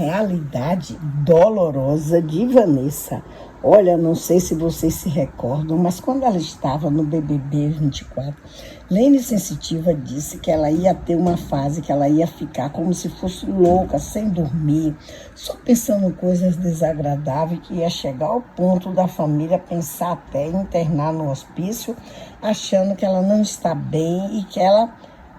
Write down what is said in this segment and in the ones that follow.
realidade dolorosa de Vanessa. Olha, não sei se vocês se recordam, mas quando ela estava no BBB 24, Lene Sensitiva disse que ela ia ter uma fase que ela ia ficar como se fosse louca, sem dormir, só pensando em coisas desagradáveis, que ia chegar ao ponto da família pensar até em internar no hospício, achando que ela não está bem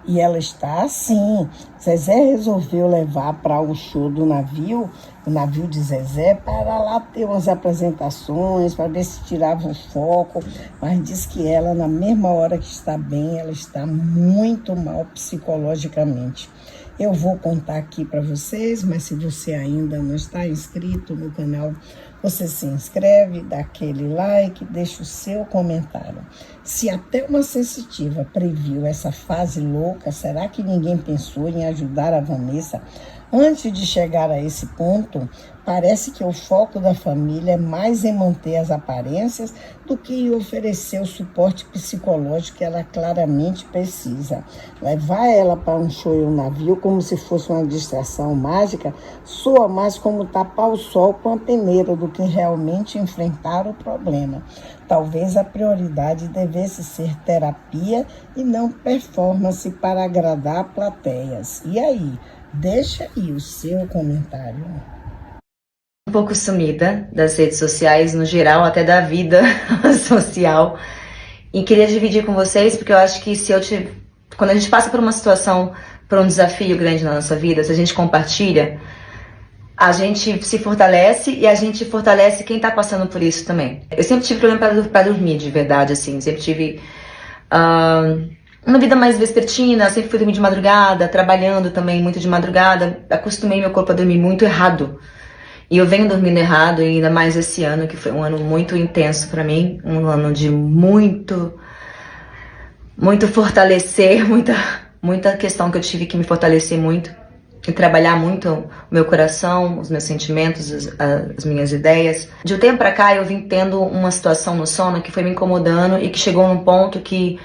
e ela está assim. Zezé resolveu levar para o show do navio, o navio de Zezé, para lá ter umas apresentações, para ver se tirava o foco, mas diz que ela, na mesma hora que está bem, ela está muito mal psicologicamente. Eu vou contar aqui para vocês, mas se você ainda não está inscrito no canal, você se inscreve, dá aquele like, deixa o seu comentário. Se até uma sensitiva previu essa fase louca, será que ninguém pensou em ajudar a Vanessa antes de chegar a esse ponto? Parece que o foco da família é mais em manter as aparências do que em oferecer o suporte psicológico que ela claramente precisa. Levar ela para um show em um navio como se fosse uma distração mágica soa mais como tapar o sol com a peneira do que realmente enfrentar o problema. Talvez a prioridade devesse ser terapia e não performance para agradar plateias. E aí? Deixa aí o seu comentário. Um pouco sumida das redes sociais, no geral, até da vida social. E queria dividir com vocês, porque eu acho que quando a gente passa por uma situação, por um desafio grande na nossa vida, se a gente compartilha, a gente se fortalece e a gente fortalece quem tá passando por isso também. Eu sempre tive problema para dormir, de verdade, assim. Sempre tive uma vida mais vespertina, sempre fui dormir de madrugada, trabalhando também muito de madrugada. Acostumei meu corpo a dormir muito errado. E eu venho dormindo errado, e ainda mais esse ano, que foi um ano muito intenso pra mim. Um ano de muito fortalecer, muita questão que eu tive que me fortalecer muito. E trabalhar muito o meu coração, os meus sentimentos, as minhas ideias. De um tempo pra cá, eu vim tendo uma situação no sono que foi me incomodando e que chegou num ponto que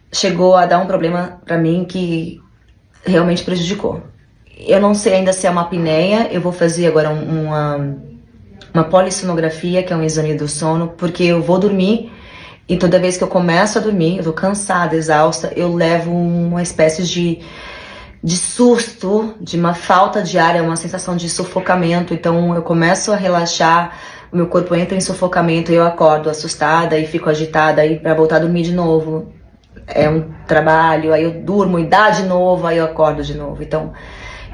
chegou a dar um problema pra mim que realmente prejudicou. Eu não sei ainda se é uma apneia, eu vou fazer agora uma polissonografia, que é um exame do sono, porque eu vou dormir e toda vez que eu começo a dormir, eu tô cansada, exausta, eu levo uma espécie de susto, de uma falta de ar, é uma sensação de sufocamento. Então eu começo a relaxar, o meu corpo entra em sufocamento e eu acordo assustada e fico agitada aí para voltar a dormir de novo. É um trabalho, aí eu durmo e dá de novo, aí eu acordo de novo. Então,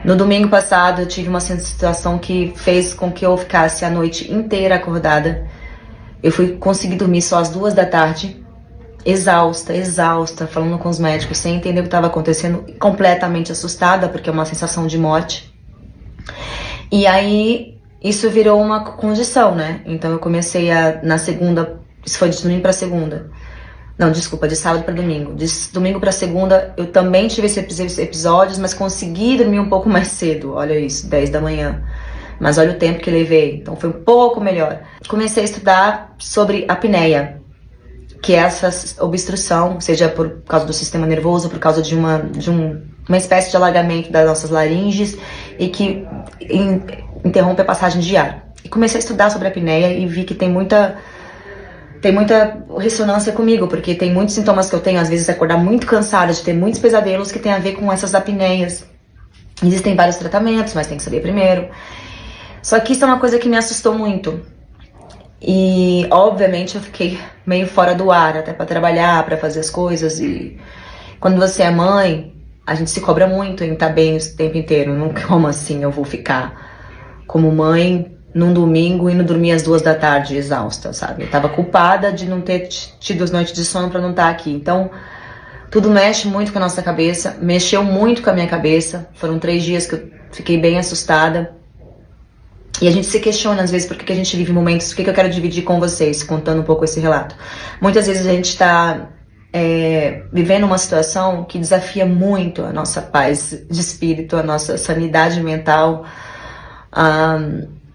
no domingo passado eu tive uma situação que fez com que eu ficasse a noite inteira acordada. Eu fui conseguir dormir só às 2 da tarde, exausta, falando com os médicos, sem entender o que estava acontecendo, completamente assustada, porque é uma sensação de morte. E aí, isso virou uma condição, né? Então eu comecei na segunda, isso foi de domingo para segunda. Não, desculpa, de sábado para domingo. De domingo para segunda eu também tive esses episódios, mas consegui dormir um pouco mais cedo. Olha isso, 10 da manhã. Mas olha o tempo que levei, então foi um pouco melhor. Comecei a estudar sobre apneia, que é essa obstrução, seja por causa do sistema nervoso, por causa de uma espécie de alargamento das nossas laringes e que interrompe a passagem de ar. E comecei a estudar sobre a apneia e vi que tem muita ressonância comigo, porque tem muitos sintomas que eu tenho, às vezes acordar muito cansada, de ter muitos pesadelos que tem a ver com essas apneias. Existem vários tratamentos, mas tem que saber primeiro. Só que isso é uma coisa que me assustou muito. E, obviamente, eu fiquei meio fora do ar, até para trabalhar, para fazer as coisas. E quando você é mãe, a gente se cobra muito em estar bem o tempo inteiro. Não, como assim eu vou ficar como mãe num domingo e não dormir às 2 da tarde exausta, sabe? Eu tava culpada de não ter tido as noites de sono pra não estar aqui. Então, tudo mexe muito com a nossa cabeça, mexeu muito com a minha cabeça. Foram 3 dias que eu fiquei bem assustada. E a gente se questiona, às vezes, por que a gente vive momentos. O que eu quero dividir com vocês, contando um pouco esse relato. Muitas vezes a gente tá vivendo uma situação que desafia muito a nossa paz de espírito, a nossa sanidade mental,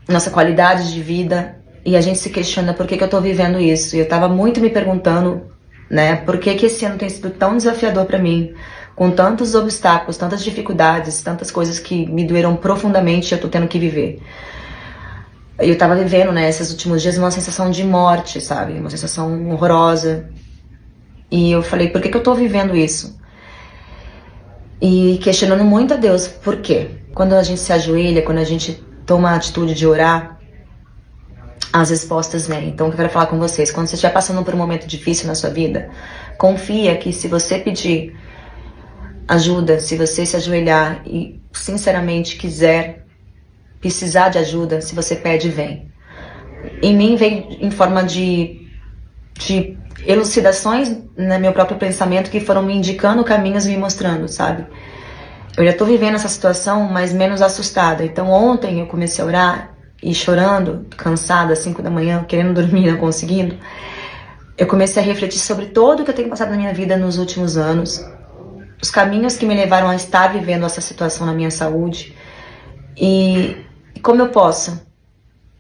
nossa qualidade de vida, e a gente se questiona por que eu tô vivendo isso. E eu tava muito me perguntando, né, por que esse ano tem sido tão desafiador pra mim, com tantos obstáculos, tantas dificuldades, tantas coisas que me doeram profundamente e eu tô tendo que viver. Eu tava vivendo, né, esses últimos dias uma sensação de morte, sabe? Uma sensação horrorosa. E eu falei, por que eu tô vivendo isso? E questionando muito a Deus, por quê? Quando a gente se ajoelha, quando a gente toma a atitude de orar, as respostas vêm. Então, o que eu quero falar com vocês, quando você estiver passando por um momento difícil na sua vida, confia que se você pedir ajuda, se você se ajoelhar e sinceramente precisar de ajuda, se você pede, vem. Em mim vem em forma de elucidações no meu próprio pensamento que foram me indicando caminhos e me mostrando, sabe? Eu já tô vivendo essa situação, mas menos assustada. Então ontem eu comecei a orar e chorando, cansada, às 5 da manhã, querendo dormir, não conseguindo. Eu comecei a refletir sobre tudo que eu tenho passado na minha vida nos últimos anos, os caminhos que me levaram a estar vivendo essa situação na minha saúde e como eu posso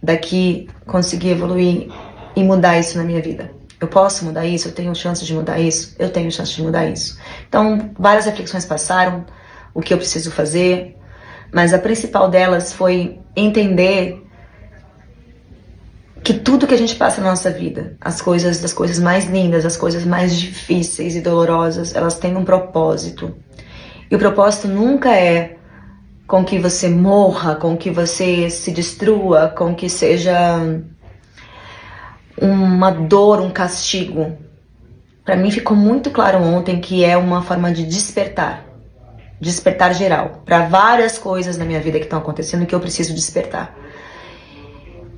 daqui conseguir evoluir e mudar isso na minha vida. Eu posso mudar isso? Eu tenho chance de mudar isso? Eu tenho chance de mudar isso. Então, várias reflexões passaram, o que eu preciso fazer, mas a principal delas foi entender que tudo que a gente passa na nossa vida, das coisas mais lindas, as coisas mais difíceis e dolorosas, elas têm um propósito. E o propósito nunca é com que você morra, com que você se destrua, com que seja uma dor, um castigo. Para mim ficou muito claro ontem que é uma forma de despertar geral, para várias coisas na minha vida que estão acontecendo que eu preciso despertar.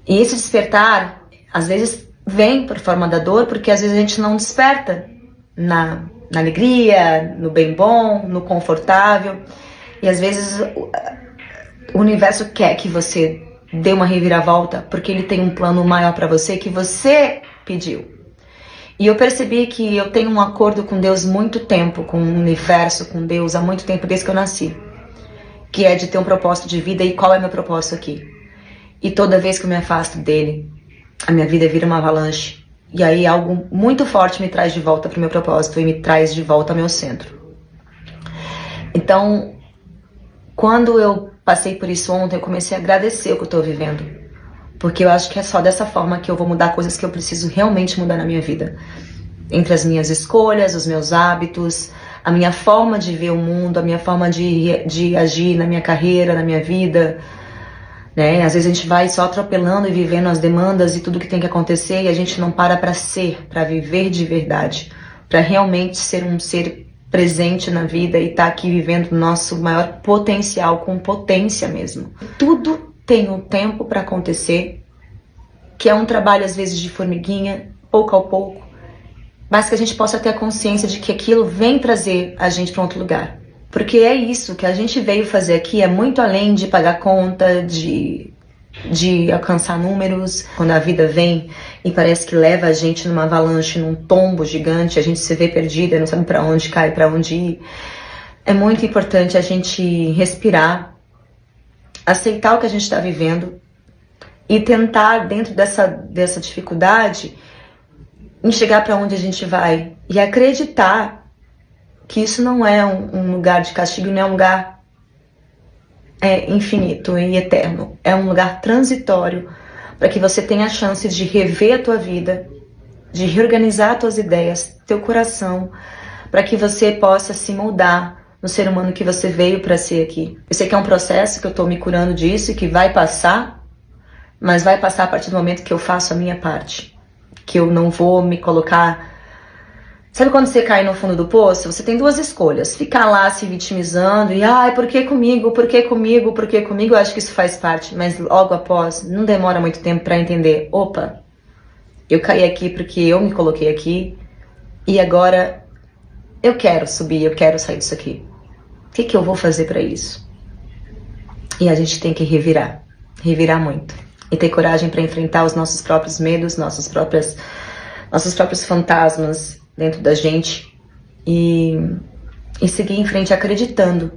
E esse despertar, às vezes, vem por forma da dor, porque às vezes a gente não desperta na alegria, no bem bom, no confortável. E às vezes o universo quer que você dê uma reviravolta, porque ele tem um plano maior para você que você pediu. E eu percebi que eu tenho um acordo com Deus muito tempo, com o universo, com Deus, há muito tempo desde que eu nasci. Que é de ter um propósito de vida. E qual é meu propósito aqui? E toda vez que eu me afasto dele, a minha vida vira uma avalanche. E aí algo muito forte me traz de volta para o meu propósito e me traz de volta ao meu centro. Então, quando eu passei por isso ontem, eu comecei a agradecer o que eu estou vivendo. Porque eu acho que é só dessa forma que eu vou mudar coisas que eu preciso realmente mudar na minha vida. Entre as minhas escolhas, os meus hábitos, a minha forma de ver o mundo, a minha forma de agir na minha carreira, na minha vida. Né? Às vezes a gente vai só atropelando e vivendo as demandas e tudo que tem que acontecer e a gente não para ser, para viver de verdade, para realmente ser um ser presente na vida e estar aqui vivendo o nosso maior potencial, com potência mesmo. Tudo tem um tempo para acontecer, que é um trabalho às vezes de formiguinha, pouco a pouco, mas que a gente possa ter a consciência de que aquilo vem trazer a gente para outro lugar. Porque é isso que a gente veio fazer aqui, é muito além de pagar conta, de alcançar números. Quando a vida vem e parece que leva a gente numa avalanche, num tombo gigante, a gente se vê perdida, não sabe para onde cair, para onde ir. É muito importante a gente respirar, aceitar o que a gente está vivendo e tentar, dentro dessa dificuldade, enxergar para onde a gente vai e acreditar que isso não é um lugar de castigo, não é um lugar infinito e eterno. É um lugar transitório para que você tenha a chance de rever a tua vida, de reorganizar as tuas ideias, teu coração, para que você possa se moldar no ser humano que você veio para ser aqui. Eu sei que é um processo, que eu estou me curando disso e que vai passar, mas vai passar a partir do momento que eu faço a minha parte. Que eu não vou me colocar... Sabe quando você cai no fundo do poço? Você tem duas escolhas. Ficar lá se vitimizando e... Ai, por que comigo? Por que comigo? Por que comigo? Eu acho que isso faz parte. Mas logo após, não demora muito tempo para entender. Opa, eu caí aqui porque eu me coloquei aqui. E agora eu quero subir, eu quero sair disso aqui. O que eu vou fazer para isso? E a gente tem que revirar muito. E ter coragem para enfrentar os nossos próprios medos, nossos próprios fantasmas dentro da gente. E seguir em frente acreditando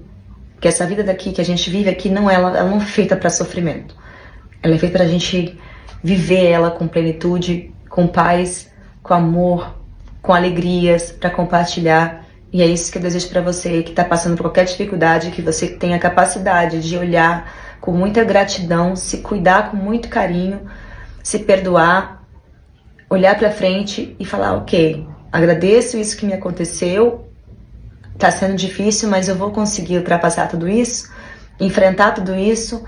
que essa vida daqui, que a gente vive aqui, ela não é feita para sofrimento. Ela é feita para a gente viver ela com plenitude, com paz, com amor, com alegrias, para compartilhar E é isso que eu desejo para você que está passando por qualquer dificuldade, que você tenha a capacidade de olhar com muita gratidão, se cuidar com muito carinho, se perdoar, olhar para frente e falar, ok, agradeço isso que me aconteceu, tá sendo difícil, mas eu vou conseguir ultrapassar tudo isso, enfrentar tudo isso